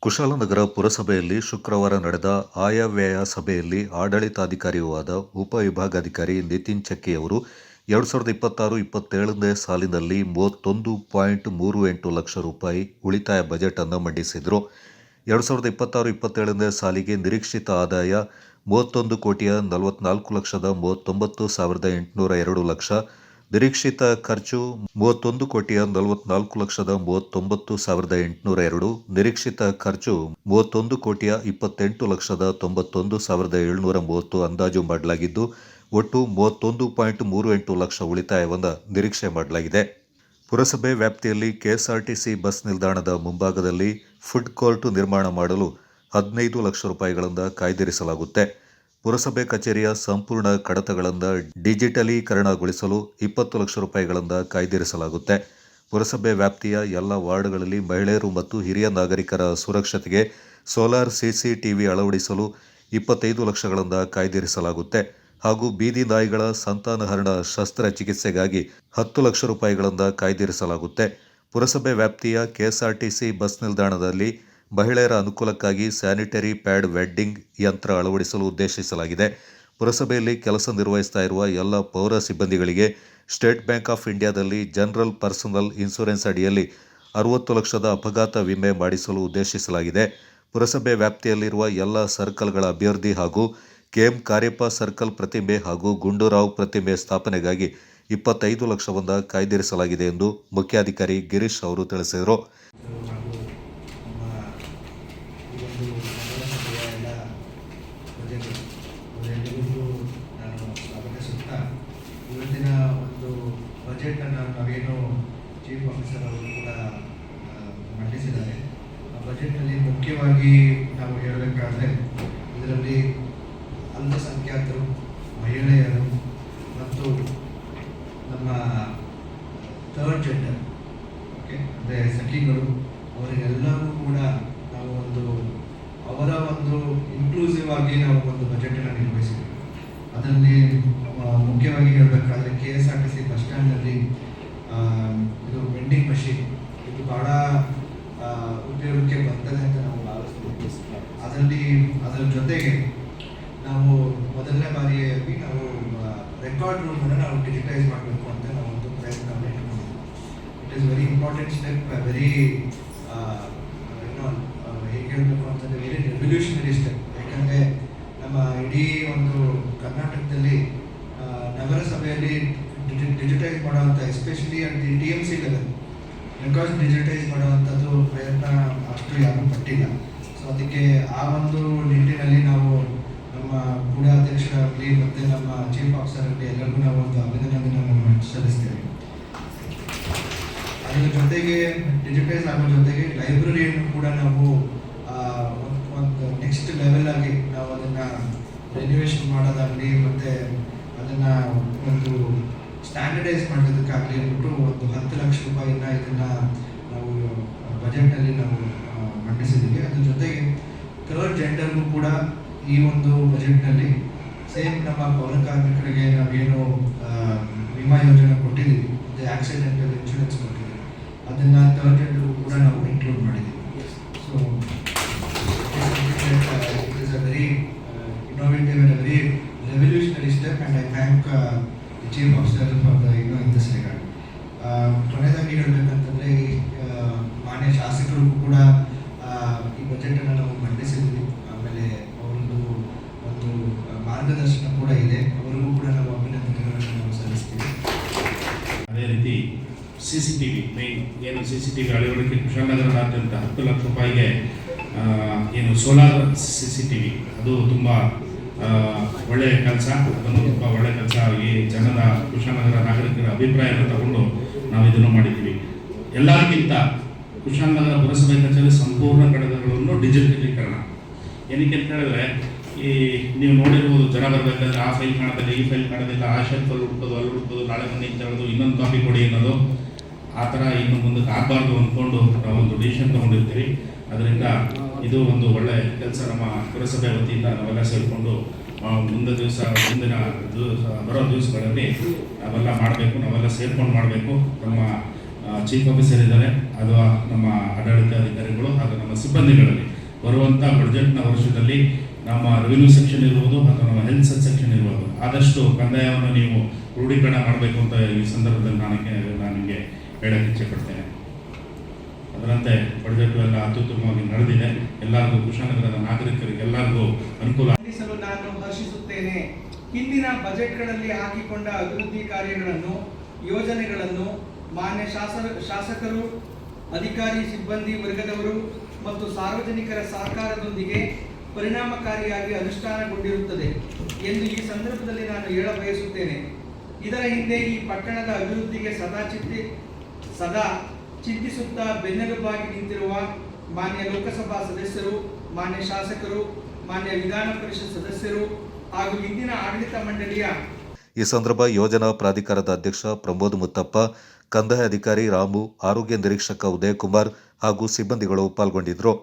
ಕುಶಾಲನಗರ ಪುರಸಭೆಯಲ್ಲಿ ಶುಕ್ರವಾರ ನಡೆದ ಆಯವ್ಯಯ ಸಭೆಯಲ್ಲಿ ಆಡಳಿತಾಧಿಕಾರಿಯೂ ಆದ ಉಪವಿಭಾಗಾಧಿಕಾರಿ ನಿತಿನ್ ಚಕ್ಕಿಯವರು 2026-27ನೇ ಸಾಲಿನಲ್ಲಿ 31.38 ಲಕ್ಷ ರೂಪಾಯಿ ಉಳಿತಾಯ ಬಜೆಟ್ ಅನ್ನು ಮಂಡಿಸಿದರು. 2026-27ನೇ ಸಾಲಿಗೆ ನಿರೀಕ್ಷಿತ ಆದಾಯ 31,44,39,802 ಲಕ್ಷ, ನಿರೀಕ್ಷಿತ ಖರ್ಚು 31,44,39,802, ನಿರೀಕ್ಷಿತ ಖರ್ಚು 31,28,91,730 ಅಂದಾಜು ಮಾಡಲಾಗಿದ್ದು, ಒಟ್ಟು 31.38 ಲಕ್ಷ ಉಳಿತಾಯವನ್ನು ನಿರೀಕ್ಷೆ ಮಾಡಲಾಗಿದೆ. ಪುರಸಭೆ ವ್ಯಾಪ್ತಿಯಲ್ಲಿ ಕೆಎಸ್ಆರ್ಟಿಸಿ ಬಸ್ ನಿಲ್ದಾಣದ ಮುಂಭಾಗದಲ್ಲಿ ಫುಡ್ ಕೋರ್ಟ್ ನಿರ್ಮಾಣ ಮಾಡಲು 15 ಲಕ್ಷ ರೂಪಾಯಿಗಳಿಂದ ಕಾಯ್ದಿರಿಸಲಾಗುತ್ತೆ. ಪುರಸಭೆ ಕಚೇರಿಯ ಸಂಪೂರ್ಣ ಕಡತಗಳನ್ನು ಡಿಜಿಟಲೀಕರಣಗೊಳಿಸಲು 20 ಲಕ್ಷ ರೂಪಾಯಿಗಳಿಂದ ಕಾಯ್ದಿರಿಸಲಾಗುತ್ತೆ. ಪುರಸಭೆ ವ್ಯಾಪ್ತಿಯ ಎಲ್ಲ ವಾರ್ಡ್ಗಳಲ್ಲಿ ಮಹಿಳೆಯರು ಮತ್ತು ಹಿರಿಯ ನಾಗರಿಕರ ಸುರಕ್ಷತೆಗೆ ಸೋಲಾರ್ ಸಿಸಿಟಿವಿ ಅಳವಡಿಸಲು 25 ಲಕ್ಷಗಳಿಂದ ಕಾಯ್ದಿರಿಸಲಾಗುತ್ತೆ ಹಾಗೂ ಬೀದಿ ನಾಯಿಗಳ ಸಂತಾನಹರಣ ಶಸ್ತ್ರಚಿಕಿತ್ಸೆಗಾಗಿ 10 ಲಕ್ಷ ರೂಪಾಯಿಗಳಿಂದ ಕಾಯ್ದಿರಿಸಲಾಗುತ್ತೆ. ಪುರಸಭೆ ವ್ಯಾಪ್ತಿಯ ಕೆಎಸ್ಆರ್ಟಿಸಿ ಬಸ್ ನಿಲ್ದಾಣದಲ್ಲಿ ಮಹಿಳೆಯರ ಅನುಕೂಲಕ್ಕಾಗಿ ಸ್ಯಾನಿಟರಿ ಪ್ಯಾಡ್ ವೆಡ್ಡಿಂಗ್ ಯಂತ್ರ ಅಳವಡಿಸಲು ಉದ್ದೇಶಿಸಲಾಗಿದೆ. ಪುರಸಭೆಯಲ್ಲಿ ಕೆಲಸ ನಿರ್ವಹಿಸ್ತಾ ಇರುವ ಎಲ್ಲ ಪೌರ ಸಿಬ್ಬಂದಿಗಳಿಗೆ ಸ್ಟೇಟ್ ಬ್ಯಾಂಕ್ ಆಫ್ ಇಂಡಿಯಾದಲ್ಲಿ ಜನರಲ್ ಪರ್ಸನಲ್ ಇನ್ಶೂರೆನ್ಸ್ ಅಡಿಯಲ್ಲಿ 60 ಲಕ್ಷದ ಅಪಘಾತ ವಿಮೆ ಮಾಡಿಸಲು ಉದ್ದೇಶಿಸಲಾಗಿದೆ. ಪುರಸಭೆ ವ್ಯಾಪ್ತಿಯಲ್ಲಿರುವ ಎಲ್ಲ ಸರ್ಕಲ್ಗಳ ಅಭಿವೃದ್ಧಿ ಹಾಗೂ ಕೆಎಂ ಕಾರ್ಯಪ್ಪ ಸರ್ಕಲ್ ಪ್ರತಿಮೆ ಹಾಗೂ ಗುಂಡೂರಾವ್ ಪ್ರತಿಮೆ ಸ್ಥಾಪನೆಗಾಗಿ 25 ಲಕ್ಷವನ್ನು ಕಾಯ್ದಿರಿಸಲಾಗಿದೆ ಎಂದು ಮುಖ್ಯಾಧಿಕಾರಿ ಗಿರೀಶ್ ಅವರು ತಿಳಿಸಿದರು. ಇವತ್ತಿನ ಒಂದು ಬಜೆಟನ್ನು ನಾವೇನು ಚೀಫ್ ಆಫೀಸರ್ ಅವರು ಕೂಡ ಮಂಡಿಸಿದ್ದಾರೆ. ಆ ಬಜೆಟ್ನಲ್ಲಿ ಮುಖ್ಯವಾಗಿ ನಾವು ಹೇಳಬೇಕಾದ್ರೆ ಇದರಲ್ಲಿ ಅಲ್ಪಸಂಖ್ಯಾತರು, ಮಹಿಳೆಯರು ಮತ್ತು ನಮ್ಮ ಥರ್ಡ್ ಜೆಂಡರ್ ಅಂದರೆ ಸಖಿಗಳು ಅವರಿಗೆಲ್ಲರೂ ಕೂಡ ನಾವು ಅವರ ಇನ್ಕ್ಲೂಸಿವ್ ಆಗಿ ನಾವು ಒಂದು ಬಜೆಟನ್ನು ನಿರ್ವಹಿಸಿದ್ದೀವಿ. ಅದರಲ್ಲಿ ಮುಖ್ಯವಾಗಿ ಹೇಳಬೇಕಾದ್ರೆ ಕೆಎಸ್ಆರ್ಟಿಸಿ ಬಸ್ ಸ್ಟ್ಯಾಂಡ್ನಲ್ಲಿ ಇದು ವೆಂಡಿಂಗ್ ಮಷೀನ್ ಇದು ಬಹಳ ಉಪಯೋಗಕ್ಕೆ ಬರ್ತದೆ ಅಂತ ನಾವು ಭಾವಿಸ್ತೀವಿ. ಅದರ ಜೊತೆಗೆ ನಾವು ಮೊದಲನೇ ಬಾರಿಯಾಗಿ ನಾವು ರೆಕಾರ್ಡ್ ರೂಮನ್ನು ನಾವು ಡಿಜಿಟೈಸ್ ಮಾಡಬೇಕು ಅಂತ ನಾವು ಒಂದು ಪ್ರಯತ್ನವನ್ನು ಇಟ್ಕೊಂಡಿದ್ದೀವಿ. It is very important step, very ಹೇಗೆ ಹೇಳಬೇಕು ಅಂತಂದರೆ ವೆರಿ ರೆವಲ್ಯೂಷನರಿ ಸ್ಟೆಪ್. ಯಾಕಂದರೆ ನಮ್ಮ ಇಡೀ ಒಂದು ಕರ್ನಾಟಕದಲ್ಲಿ ನಗರಸಭೆಯಲ್ಲಿ ಡಿಜಿಟೈಸ್ ಮಾಡುವಂಥ especially at the TMC level records digitise ಮಾಡುವಂಥದ್ದು ಪ್ರಯತ್ನ ಅಷ್ಟು ಯಾರೂ ಪಟ್ಟಿಲ್ಲ. ಸೊ ಅದಕ್ಕೆ ಆ ಒಂದು ನಿಟ್ಟಿನಲ್ಲಿ ನಾವು ನಮ್ಮ ಗೂಢಾಧ್ಯಕ್ಷರಾಗಲಿ ಮತ್ತು ನಮ್ಮ ಚೀಫ್ ಆಫೀಸರ್ ಆಗಲಿ ಎಲ್ಲರಿಗೂ ನಾವು ಒಂದು ಅಭಿನಂದನೆಯನ್ನು ಸಲ್ಲಿಸ್ತೇವೆ. ಅದರ ಜೊತೆಗೆ ಡಿಜಿಟೈಸ್ ಆಗೋ ಜೊತೆಗೆ ಲೈಬ್ರರಿಯನ್ನು ಕೂಡ ನಾವು ಒಂದು ನೆಕ್ಸ್ಟ್ ಲೆವೆಲ್ ಆಗಿ ನಾವು ಅದನ್ನು ರೆನ್ಯುವೇಷನ್ ಮಾಡೋದಾಗಲಿ ಮತ್ತು ಅದನ್ನು ಒಂದು ಸ್ಟ್ಯಾಂಡರ್ಡೈಸ್ ಮಾಡೋದಕ್ಕಾಗಲಿ ಅಂದ್ಬಿಟ್ಟು ಒಂದು 10 ಲಕ್ಷ ರೂಪಾಯಿನ ಇದನ್ನು ನಾವು ಬಜೆಟ್ನಲ್ಲಿ ನಾವು ಮಂಡಿಸಿದ್ದೀವಿ. ಅದ್ರ ಜೊತೆಗೆ ಥರ್ಡ್ ಜೆಂಡರ್ಗೂ ಕೂಡ ಈ ಒಂದು ಬಜೆಟ್ನಲ್ಲಿ ಸೇಮ್ ನಮ್ಮ ಪೌರ ಕಾರ್ಮಿಕರಿಗೆ ನಾವೇನು ವಿಮಾ ಯೋಜನೆ ಕೊಟ್ಟಿದ್ದೀವಿ, ಅದು ಆಕ್ಸಿಡೆಂಟಲ್ ಇನ್ಶೂರೆನ್ಸ್ ಕೊಟ್ಟಿದ್ದೀವಿ, ಅದನ್ನು ಥರ್ಡ್ ಜೆಂಡರ್ಗೂ ಕೂಡ ನಾವು ಇನ್ಕ್ಲೂಡ್ ಮಾಡಿದ್ದೀವಿ. So it is a very innovative and a very revolutionary step, and I thank the Chief Officer for the in this regard. ಕೊನೆಯದಾಗಿ ಹೇಳಬೇಕಂತಂದರೆ ಮಾನ್ಯ ಶಾಸಕರಿಗೂ ಕೂಡ ಈ ಬಜೆಟನ್ನು ನಾವು ಮಂಡಿಸಿದ್ವಿ. ಆಮೇಲೆ ಅವರದ್ದು ಒಂದು ಮಾರ್ಗದರ್ಶನ ಕೂಡ ಇದೆ, ಅವರಿಗೂ ಕೂಡ ನಾವು ಅಭಿನಂದನೆಗಳನ್ನು ನಾವು ಸಲ್ಲಿಸ್ತೀವಿ. ಅದೇ ರೀತಿ CCTV ಮೇನ್ ಏನು CCTV ಅಳವಡಿಕೆ ಕುಶಾಲನಗರದಾದ್ಯಂತ 10 ಲಕ್ಷ ರೂಪಾಯಿಗೆ ಏನು ಸೋಲಾರ್ CCTV ಅದು ತುಂಬ ಒಳ್ಳೆಯ ಕೆಲಸ. ಅದನ್ನು ತುಂಬ ಒಳ್ಳೆಯ ಕೆಲಸ ಈ ಜನರ ಕುಶಾಲನಗರ ನಾಗರಿಕರ ಅಭಿಪ್ರಾಯವನ್ನು ತಗೊಂಡು ನಾವು ಇದನ್ನು ಮಾಡಿದ್ದೀವಿ. ಎಲ್ಲರಿಗಿಂತ ಕುಶಾಲನಗರ ಪುರಸಭೆ ಕಚೇರಿ ಸಂಪೂರ್ಣ ಕಡತಗಳನ್ನು ಡಿಜಿಟಲೀಕರಣ. ಏನಕ್ಕೆ ಅಂತ ಹೇಳಿದ್ರೆ ಈ ನೀವು ನೋಡಿರ್ಬೋದು, ಜನ ಬರಬೇಕಾದ್ರೆ ಆ ಫೈಲ್ ಕಾಣೋದಿಲ್ಲ, ಈ ಫೈಲ್ ಕಾಣೋದಿಲ್ಲ, ಆ ಶೆಲ್ಫಲ್ಲಿ ಹುಡ್ಕೋದು, ಅಲ್ಲಿ ಹುಡ್ಕೋದು, ನಾಳೆ ಮನೆ ಅಂತ ಹೇಳೋದು, ಇನ್ನೊಂದು ಕಾಪಿ ಕೊಡಿ ಅನ್ನೋದು, ಆ ಥರ ಇನ್ನು ಮುಂದಕ್ಕೆ ಆಗಬಾರ್ದು ಅಂದ್ಕೊಂಡು ನಾವೊಂದು ಡಿಸಿಷನ್ ತೊಗೊಂಡಿರ್ತೀವಿ. ಅದರಿಂದ ಇದು ಒಂದು ಒಳ್ಳೆ ಕೆಲಸ ನಮ್ಮ ಪುರಸಭೆ ವತಿಯಿಂದ ನಾವೆಲ್ಲ ಸೇರಿಕೊಂಡು ಮುಂದಿನ ಬರೋ ದಿವಸಗಳಲ್ಲಿ ನಾವೆಲ್ಲ ಮಾಡಬೇಕು, ನಾವೆಲ್ಲ ಸೇರ್ಕೊಂಡು ಮಾಡಬೇಕು. ನಮ್ಮ ಚೀಫ್ ಆಫೀಸರ್ ಇದ್ದಾರೆ ಅಥವಾ ನಮ್ಮ ಆಡಳಿತಾಧಿಕಾರಿಗಳು ಹಾಗೂ ನಮ್ಮ ಸಿಬ್ಬಂದಿಗಳಲ್ಲಿ ಬರುವಂಥ ಬಡ್ಜೆಟ್ನ ವರ್ಷದಲ್ಲಿ ನಮ್ಮ ರೆವಿನ್ಯೂ ಸೆಕ್ಷನ್ ಇರ್ಬೋದು ಅಥವಾ ನಮ್ಮ ಹೆಲ್ತ್ ಸೆಕ್ಷನ್ ಇರ್ಬೋದು ಆದಷ್ಟು ಕಂದಾಯವನ್ನು ನೀವು ಕ್ರೋಢೀಕರಣ ಮಾಡಬೇಕು ಅಂತ ಈ ಸಂದರ್ಭದಲ್ಲಿ ನಾನು ನಿಮಗೆ ಹೇಳಕ್ಕೆ ಇಚ್ಛೆಪಡ್ತೇನೆ. ಅದರಂತೆ ಬಡ್ಜೆಟ್ ಎಲ್ಲ ಅತ್ಯುತ್ತಮವಾಗಿ ನಡೆದಿದೆ. ಎಲ್ಲರಿಗೂ ಕುಶಾಲನಗರದ ನಾಗರಿಕರಿಗೆ ಎಲ್ಲರಿಗೂ ಅನುಕೂಲ ಮಂಡಿಸಲು ನಾನು ಹರ್ಷಿಸುತ್ತೇನೆ. ಹಿಂದಿನ ಬಜೆಟ್ಗಳಲ್ಲಿ ಹಾಕಿಕೊಂಡ ಅಭಿವೃದ್ಧಿ ಕಾರ್ಯಗಳನ್ನು, ಯೋಜನೆಗಳನ್ನು ಮಾನ್ಯ ಶಾಸಕರು, ಅಧಿಕಾರಿ ಸಿಬ್ಬಂದಿ ವರ್ಗದವರು ಮತ್ತು ಸಾರ್ವಜನಿಕರ ಸಹಕಾರದೊಂದಿಗೆ ಪರಿಣಾಮಕಾರಿಯಾಗಿ ಅನುಷ್ಠಾನಗೊಂಡಿರುತ್ತದೆ ಎಂದು ಈ ಸಂದರ್ಭದಲ್ಲಿ ನಾನು ಹೇಳ ಬಯಸುತ್ತೇನೆ. ಇದರ ಹಿಂದೆ ಈ ಪಟ್ಟಣದ ಅಭಿವೃದ್ಧಿಗೆ ಸದಾ ಚಿಂತಿಸುತ್ತಾ ಬೆನ್ನೆಲುಬಾಗಿ ನಿಂತಿರುವ ಮಾನ್ಯ ಲೋಕಸಭಾ ಸದಸ್ಯರು, ಮಾನ್ಯ ಶಾಸಕರು, ಮಾನ್ಯ ವಿಧಾನ ಪರಿಷತ್ ಸದಸ್ಯರು ಹಾಗೂ ಇಂದಿನ ಆಡಳಿತ ಮಂಡಳಿಯ ಈ ಸಂದರ್ಭ ಯೋಜನಾ ಪ್ರಾಧಿಕಾರದ ಅಧ್ಯಕ್ಷ ಪ್ರಮೋದ್ ಮುತ್ತಪ್ಪ, ಕಂದಾಯ ಅಧಿಕಾರಿ ರಾಮು, ಆರೋಗ್ಯ ನಿರೀಕ್ಷಕ ಉದಯಕುಮಾರ್ ಹಾಗೂ ಸಿಬ್ಬಂದಿಗಳು ಪಾಲ್ಗೊಂಡಿದ್ದರು.